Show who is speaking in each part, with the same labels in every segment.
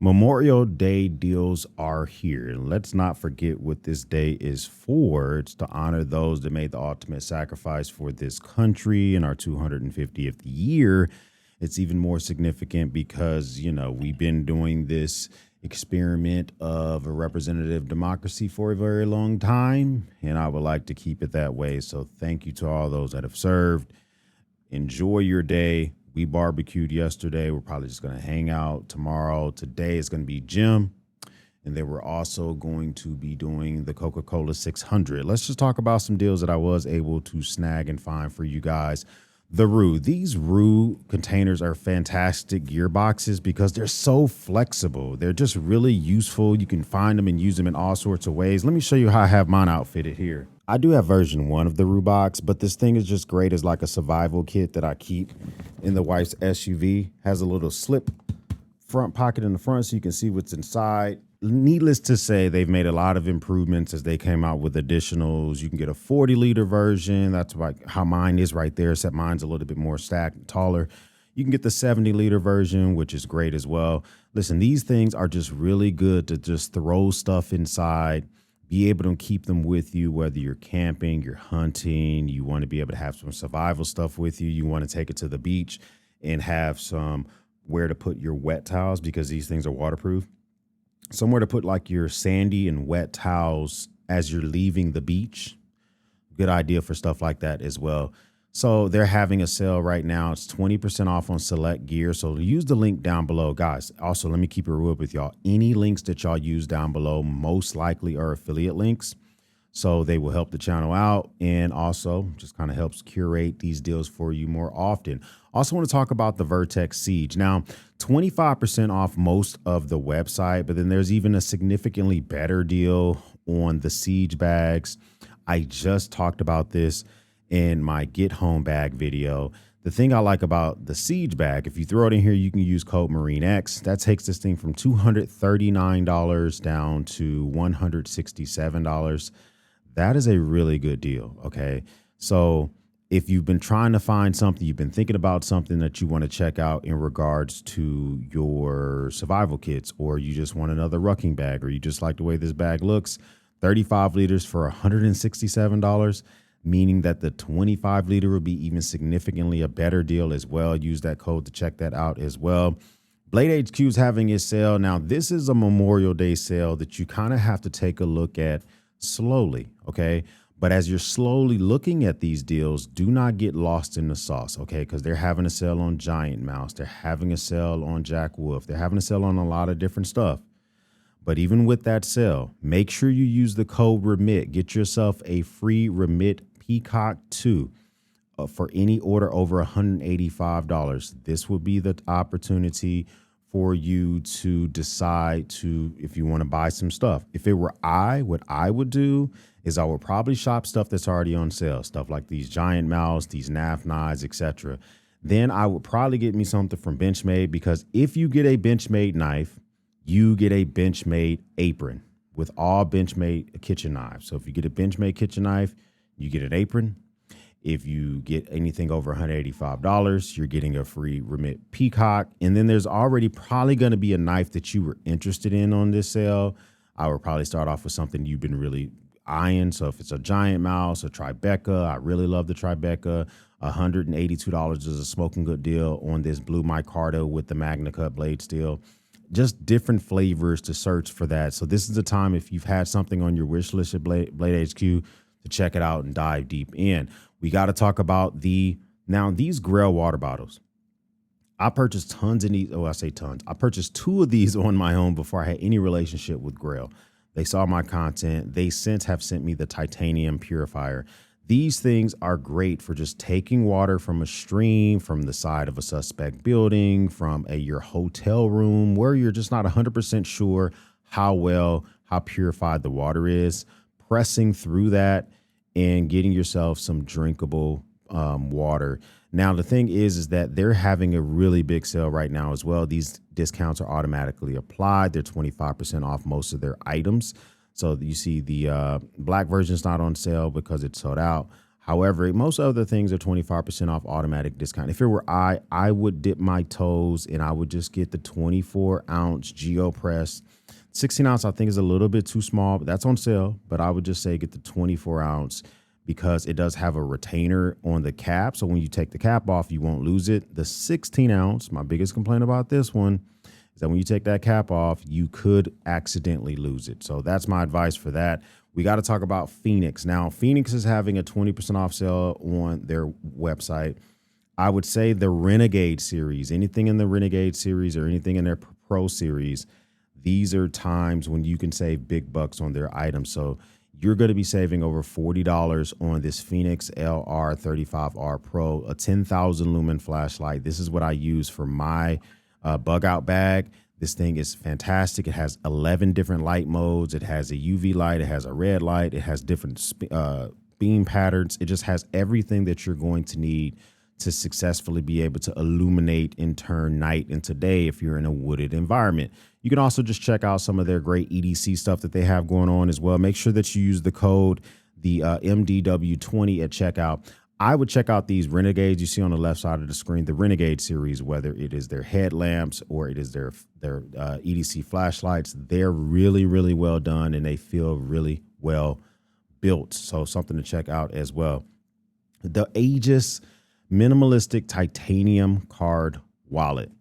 Speaker 1: Memorial Day deals are here. And let's not forget what this day is for. It's to honor those that made the ultimate sacrifice for this country in our 250th year. It's even more significant because, we've been doing this experiment of a representative democracy for a very long time, and I would like to keep it that way. So thank you to all those that have served. Enjoy your day. We barbecued yesterday. We're probably just going to hang out tomorrow. Today is going to be gym. And then we're also going to be doing the Coca-Cola 600. Let's just talk about some deals that I was able to snag and find for you guys. The Rue. These Rue containers are fantastic gear boxes because they're so flexible. They're just really useful. You can find them and use them in all sorts of ways. Let me show you how I have mine outfitted here. I do have version 1 of the Rue box, but this thing is just great as like a survival kit that I keep in the wife's SUV. Has a little slip front pocket in the front so you can see what's inside. Needless to say, they've made a lot of improvements as they came out with additionals. You can get a 40-liter version. That's like how mine is right there, except mine's a little bit more stacked, taller. You can get the 70-liter version, which is great as well. Listen, these things are just really good to just throw stuff inside, be able to keep them with you, whether you're camping, you're hunting, you want to be able to have some survival stuff with you, you want to take it to the beach and have some where to put your wet towels because these things are waterproof. Somewhere to put like your sandy and wet towels as you're leaving the beach. Good idea for stuff like that as well. So they're having a sale right now. It's 20% off on select gear. So use the link down below. Guys, also, let me keep it real with y'all. Any links that y'all use down below most likely are affiliate links. So they will help the channel out and also just kind of helps curate these deals for you more often. Also want to talk about the Vertx Siege. Now, 25% off most of the website, but then there's even a significantly better deal on the Siege bags. I just talked about this in my Get Home bag video. The thing I like about the Siege bag, if you throw it in here, you can use code MarineX. That takes this thing from $239 down to $167. That is a really good deal, okay? So if you've been trying to find something, you've been thinking about something that you want to check out in regards to your survival kits, or you just want another rucking bag, or you just like the way this bag looks, 35 liters for $167, meaning that the 25 liter will be even significantly a better deal as well. Use that code to check that out as well. Blade HQ is having its sale. Now, this is a Memorial Day sale that you kind of have to take a look at slowly, okay? But as you're slowly looking at these deals, do not get lost in the sauce, okay? Because they're having a sale on Giant Mouse. They're having a sale on Jack Wolf. They're having a sale on a lot of different stuff. But even with that sale, make sure you use the code REMIT. Get yourself a free REMIT Peacock 2 for any order over $185. This will be the opportunity for you to decide if you want to buy some stuff. If it were what I would do is I would probably shop stuff that's already on sale, stuff like these Giant Mouse, these NAF knives, etc. Then I would probably get me something from Benchmade, because if you get a Benchmade knife, you get a Benchmade apron with all Benchmade kitchen knives. So if you get a Benchmade kitchen knife, you get an apron. If you get anything over $185, you're getting a free Remit Peacock. And then there's already probably going to be a knife that you were interested in on this sale. I would probably start off with something you've been really eyeing. So if it's a Giant Mouse, a Tribeca, I really love the Tribeca. $182 is a smoking good deal on this blue micarta with the Magna Cut blade steel. Just different flavors to search for that. So this is the time, if you've had something on your wish list at Blade HQ, to check it out and dive deep in. We got to talk about these Grayl water bottles. I purchased tons of these. Oh, I say tons. I purchased 2 of these on my own before I had any relationship with Grayl. They saw my content. They since have sent me the titanium purifier. These things are great for just taking water from a stream, from the side of a suspect building, from your hotel room, where you're just not 100% sure how purified the water is, pressing through that and getting yourself some drinkable water. Now, the thing is that they're having a really big sale right now as well. These discounts are automatically applied. They're 25% off most of their items. So you see the black version is not on sale because it's sold out. However, most other things are 25% off automatic discount. If it were I would dip my toes and I would just get the 24-ounce GeoPress. 16-ounce I think is a little bit too small, but that's on sale. But I would just say get the 24-ounce because it does have a retainer on the cap. So when you take the cap off, you won't lose it. The 16-ounce, my biggest complaint about this one is that when you take that cap off, you could accidentally lose it. So that's my advice for that. We got to talk about Fenix. Now, Fenix is having a 20% off sale on their website. I would say the Renegade series, anything in the Renegade series or anything in their Pro series, these are times when you can save big bucks on their items. So you're going to be saving over $40 on this Fenix LR35R Pro, a 10,000 lumen flashlight. This is what I use for my bug out bag. This thing is fantastic. It has 11 different light modes. It has a UV light. It has a red light. It has different beam patterns. It just has everything that you're going to need to successfully be able to illuminate and turn night into day if you're in a wooded environment. You can also just check out some of their great EDC stuff that they have going on as well. Make sure that you use the code, the MDW20 at checkout. I would check out these Renegades you see on the left side of the screen, the Renegade series, whether it is their headlamps or it is their EDC flashlights. They're really, really well done and they feel really well built. So something to check out as well. The Aegis minimalistic titanium card wallet.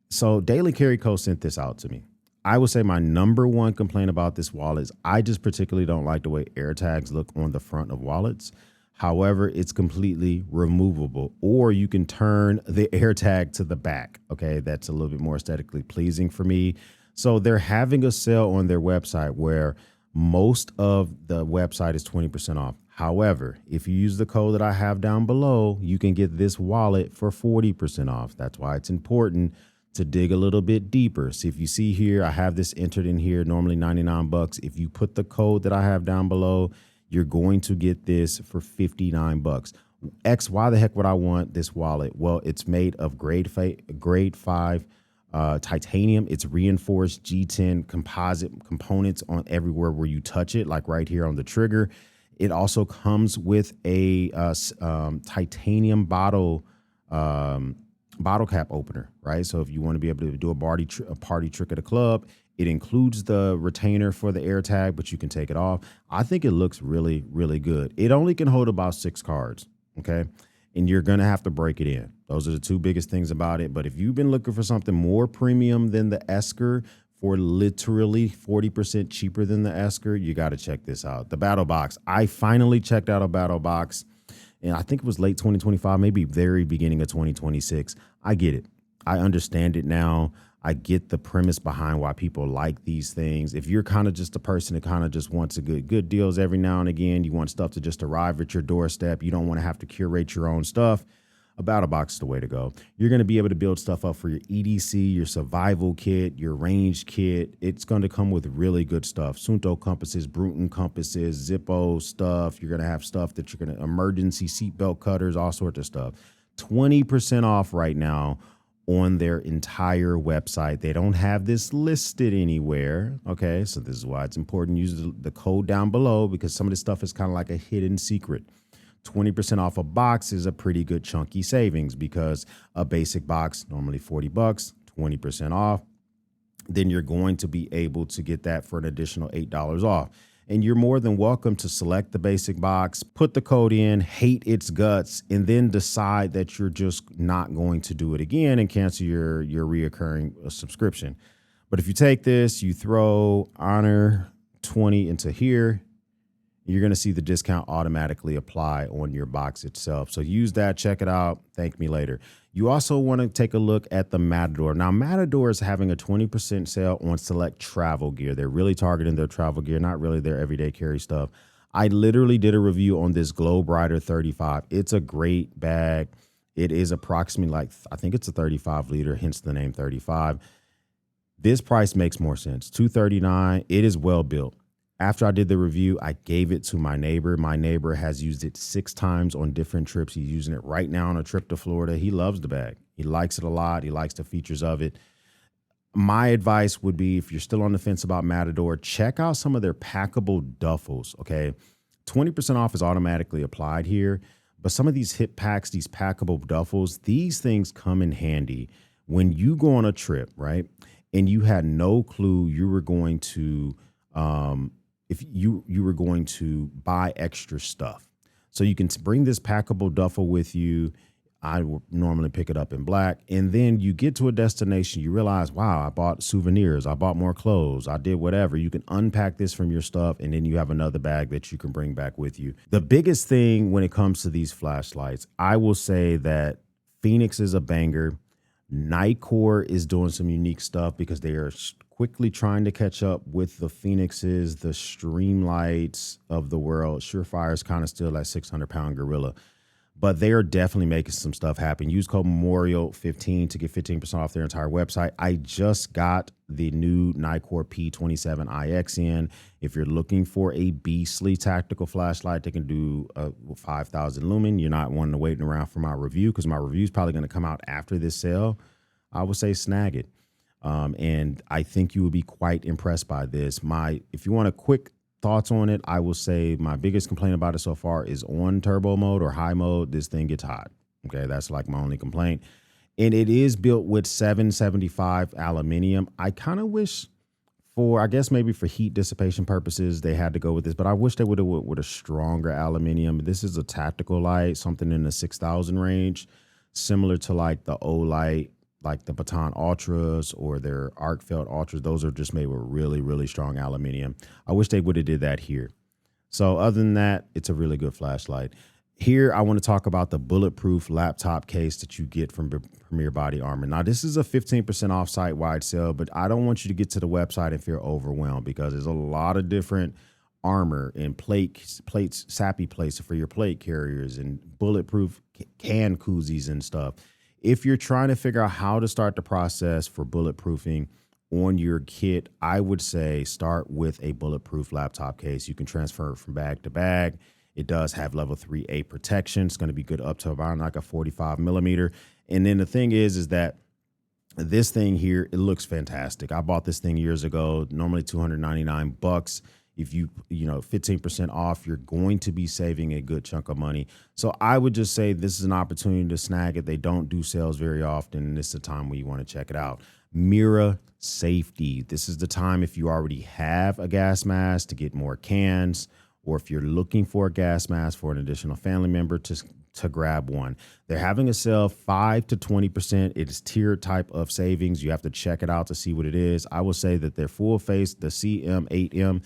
Speaker 1: So Daily Carry Co. sent this out to me. I would say my number one complaint about this wallet is I just particularly don't like the way AirTags look on the front of wallets. However, it's completely removable, or you can turn the AirTag to the back. Okay, that's a little bit more aesthetically pleasing for me. So they're having a sale on their website where most of the website is 20% off. However, if you use the code that I have down below, you can get this wallet for 40% off. That's why it's important to dig a little bit deeper. See, if you see here, I have this entered in here, normally 99 bucks. If you put the code that I have down below, you're going to get this for 59 bucks. Why the heck would I want this wallet? Well, it's made of grade 5 titanium. It's reinforced G10 composite components on everywhere where you touch it, like right here on the trigger. It also comes with a titanium bottle cap opener, right? So if you want to be able to do a party trick at a club, it includes the retainer for the AirTag, but you can take it off. I think it looks really, really good. It only can hold about 6 cards, okay? And you're going to have to break it in. Those are the two biggest things about it. But if you've been looking for something more premium than the Esker for literally 40% cheaper than the Esker, you got to check this out. The BattlBox. I finally checked out a BattlBox, and I think it was late 2025, maybe very beginning of 2026. I get it. I understand it now. I get the premise behind why people like these things. If you're kind of just a person that kind of just wants a good deals every now and again, you want stuff to just arrive at your doorstep, you don't want to have to curate your own stuff, a BattlBox is the way to go. You're going to be able to build stuff up for your EDC, your survival kit, your range kit. It's going to come with really good stuff. Sunto compasses, Bruton compasses, Zippo stuff. You're going to have stuff that you're going to, emergency seatbelt cutters, all sorts of stuff. 20% off right now on their entire website. They don't have this listed anywhere. Okay, so this is why it's important to use the code down below, because some of this stuff is kind of like a hidden secret. 20% off a box is a pretty good chunky savings, because a basic box, normally 40 bucks, 20% off. Then you're going to be able to get that for an additional $8 off. And you're more than welcome to select the basic box, put the code in, hate its guts, and then decide that you're just not going to do it again and cancel your reoccurring subscription. But if you take this, you throw Honor 20 into here, you're going to see the discount automatically apply on your box itself. So use that, check it out, thank me later. You also want to take a look at the Matador. Now, Matador is having a 20% sale on select travel gear. They're really targeting their travel gear, not really their everyday carry stuff. I literally did a review on this Globe Rider 35. It's a great bag. It is approximately I think it's a 35 liter, hence the name 35. This price makes more sense. $239. It is well built. After I did the review, I gave it to my neighbor. My neighbor has used it 6 times on different trips. He's using it right now on a trip to Florida. He loves the bag. He likes it a lot. He likes the features of it. My advice would be, if you're still on the fence about Matador, check out some of their packable duffels, okay? 20% off is automatically applied here. But some of these hip packs, these packable duffels, these things come in handy when you go on a trip, right? And you had no clue you were going to, if you were going to buy extra stuff. So you can bring this packable duffel with you. I would normally pick it up in black. And then you get to a destination, you realize, wow, I bought souvenirs, I bought more clothes, I did whatever. You can unpack this from your stuff, and then you have another bag that you can bring back with you. The biggest thing when it comes to these flashlights, I will say that Fenix is a banger. Nitecore is doing some unique stuff because they are quickly trying to catch up with the Fenixes, the Streamlights of the world. Surefire is kind of still that 600-pound gorilla. But they are definitely making some stuff happen. Use code Memorial15 to get 15% off their entire website. I just got the new Nitecore P27IX in. If you're looking for a beastly tactical flashlight that can do 5,000 lumen, you're not wanting to waiting around for my review, because my review is probably going to come out after this sale. I would say snag it. And I think you would be quite impressed by this. If you want a quick thoughts on it, I will say my biggest complaint about it so far is on turbo mode or high mode, this thing gets hot. Okay, that's like my only complaint. And it is built with 775 aluminum. I kind of wish I guess maybe for heat dissipation purposes, they had to go with this, but I wish they would have with a stronger aluminum. This is a tactical light, something in the 6,000 range, similar to like the Olight, like the Baton Ultras or their Arc Felt Ultras. Those are just made with really, really strong aluminum. I wish they would have did that here. So other than that, it's a really good flashlight. Here, I want to talk about the bulletproof laptop case that you get from Premier Body Armor. Now, this is a 15% off site-wide sale, but I don't want you to get to the website and feel overwhelmed, because there's a lot of different armor and plates, sappy plates for your plate carriers, and bulletproof can koozies and stuff. If you're trying to figure out how to start the process for bulletproofing on your kit, I would say start with a bulletproof laptop case. You can transfer it from bag to bag. It does have level 3A protection. It's going to be good up to around like a 45 millimeter. And then the thing is that this thing here, it looks fantastic. I bought this thing years ago, normally $299. If you 15% off, you're going to be saving a good chunk of money. So I would just say this is an opportunity to snag it. They don't do sales very often, and this is the time when you want to check it out. Mira Safety. This is the time, if you already have a gas mask, to get more cans, or if you're looking for a gas mask for an additional family member, to grab one. They're having a sale 5 to 20%. It is tiered type of savings. You have to check it out to see what it is. I will say that their full face, the CM8M,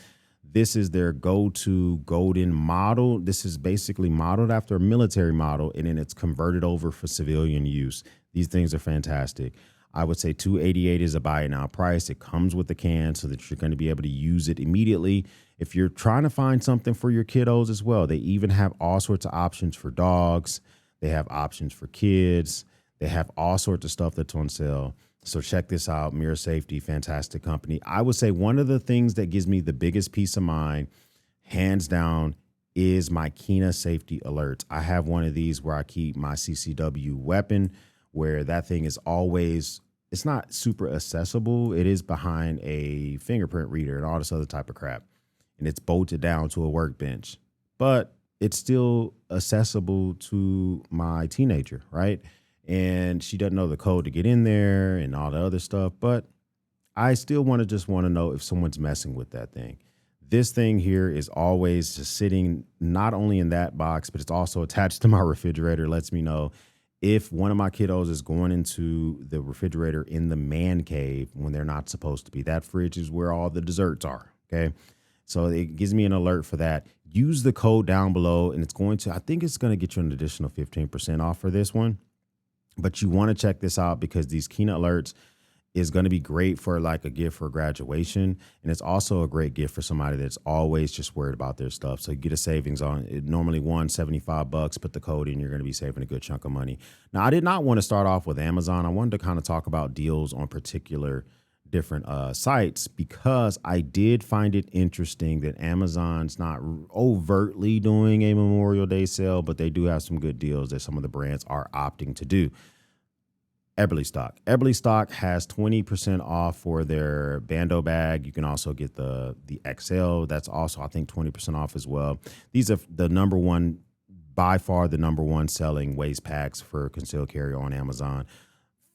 Speaker 1: this is their go-to golden model. This is basically modeled after a military model, and then it's converted over for civilian use. These things are fantastic. I would say $288 is a buy it now price. It comes with the can so that you're going to be able to use it immediately. If you're trying to find something for your kiddos as well, they even have all sorts of options for dogs. They have options for kids. They have all sorts of stuff that's on sale. So check this out. Mira Safety, fantastic company. I would say one of the things that gives me the biggest peace of mind, hands down, is my Kina safety alerts. I have one of these where I keep my CCW weapon, where that thing is always, it's not super accessible. It is behind a fingerprint reader and all this other type of crap. And it's bolted down to a workbench, but it's still accessible to my teenager, right? And she doesn't know the code to get in there and all the other stuff, but I still want to know if someone's messing with that thing. This thing here is always just sitting not only in that box, but it's also attached to my refrigerator. It lets me know if one of my kiddos is going into the refrigerator in the man cave when they're not supposed to be. That fridge is where all the desserts are, okay? So it gives me an alert for that. Use the code down below, and I think it's going to get you an additional 15% off for this one. But you want to check this out because these Kina alerts is going to be great for like a gift for graduation. And it's also a great gift for somebody that's always just worried about their stuff. So you get a savings on it. Normally $175, put the code in, you're going to be saving a good chunk of money. Now, I did not want to start off with Amazon. I wanted to kind of talk about deals on particular different sites, because I did find it interesting that Amazon's not overtly doing a Memorial Day sale, but they do have some good deals that some of the brands are opting to do. Eberlestock. Eberlestock has 20% off for their Bando bag. You can also get the XL. That's also, I think, 20% off as well. These are the number one, by far the number one selling waist packs for concealed carry on Amazon.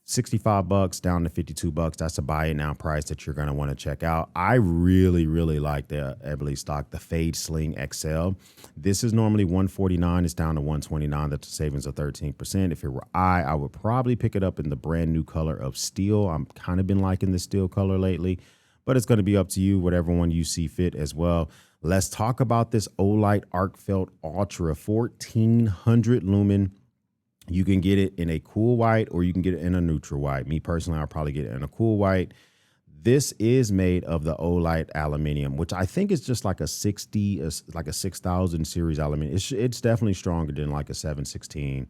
Speaker 1: $65 down to $52. That's a buy it now price that you're going to want to check out. I really, really like the Eberlestock, the Fade Sling XL. This is normally $149. It's down to $129. That's a savings of 13%. If it were I would probably pick it up in the brand new color of steel. I'm kind of been liking the steel color lately, but it's going to be up to you, whatever one you see fit as well. Let's talk about this Olight Arc Felt Ultra 1400 lumen. You can get it in a cool white or you can get it in a neutral white. Me personally, I'll probably get it in a cool white. This is made of the Olight aluminum, which I think is just like a 6,000 series aluminum. It's definitely stronger than like a 716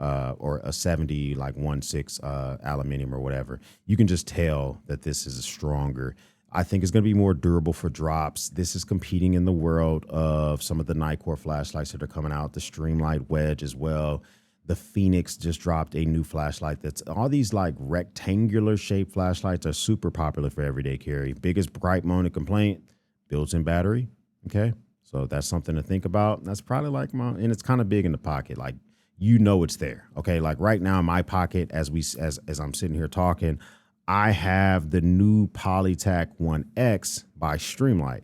Speaker 1: or a 70 like 1/6 aluminum or whatever. You can just tell that this is stronger. I think it's going to be more durable for drops. This is competing in the world of some of the Nitecore flashlights that are coming out, the Streamlight Wedge as well. The Fenix just dropped a new flashlight. That's all these like rectangular shaped flashlights are super popular for everyday carry. Biggest bright moment complaint, built-in battery. Okay. So that's something to think about. That's probably like and it's kind of big in the pocket. Like, you know, it's there. Okay. Like right now in my pocket, as I'm sitting here talking, I have the new Polytac 1X by Streamlight.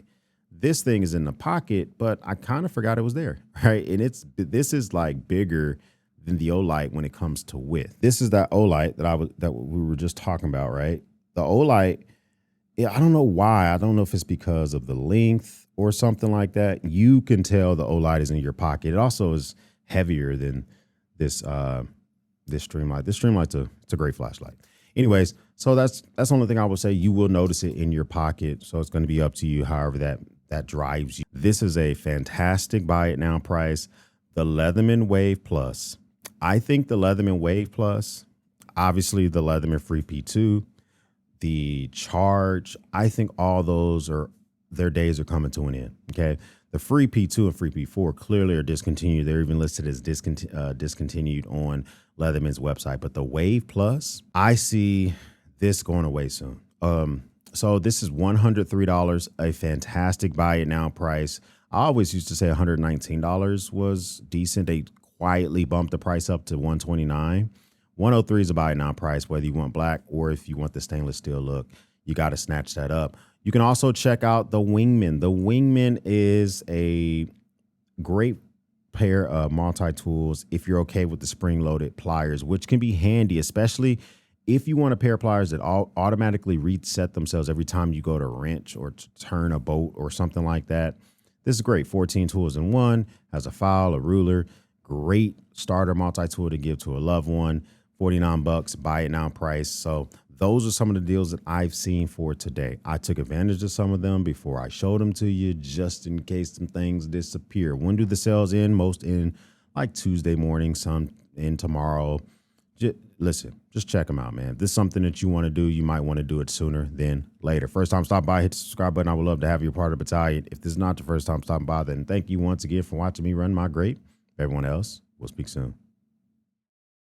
Speaker 1: This thing is in the pocket, but I kind of forgot it was there. Right. And this is like bigger than the Olight when it comes to width. This is that Olight that we were just talking about, right? The Olight, I don't know why. I don't know if it's because of the length or something like that. You can tell the Olight is in your pocket. It also is heavier than this Streamlight. This Streamlight's it's a great flashlight. Anyways, so that's the only thing I would say. You will notice it in your pocket, so it's going to be up to you. However that drives you. This is a fantastic buy it now price. The Leatherman Wave Plus. I think the Leatherman Wave Plus, obviously the Leatherman Free P2, the Charge, I think all those their days are coming to an end. Okay. The Free P2 and Free P4 clearly are discontinued. They're even listed as discontinued on Leatherman's website. But the Wave Plus, I see this going away soon. So this is $103, a fantastic buy it now price. I always used to say $119 was decent. They quietly bumped the price up to $129. $103 is a buy it now price, whether you want black or if you want the stainless steel look. You got to snatch that up. You can also check out the Wingman. The Wingman is a great pair of multi-tools if you're okay with the spring-loaded pliers, which can be handy, especially if you want a pair of pliers that automatically reset themselves every time you go to wrench or to turn a bolt or something like that. This is great. 14 tools in one, has a file, a ruler. Great starter multi-tool to give to a loved one. $49, buy it now price. So those are some of the deals that I've seen for today. I took advantage of some of them before I showed them to you, just in case some things disappear. When do the sales end? Most in like Tuesday morning, some in tomorrow. Listen, just check them out, man. If this is something that you want to do, you might want to do it sooner than later. First time stop by, hit the subscribe button. I would love to have you part of the battalion. If this is not the first time stopping by, then thank you once again for watching me run my great. Everyone else, we'll speak soon.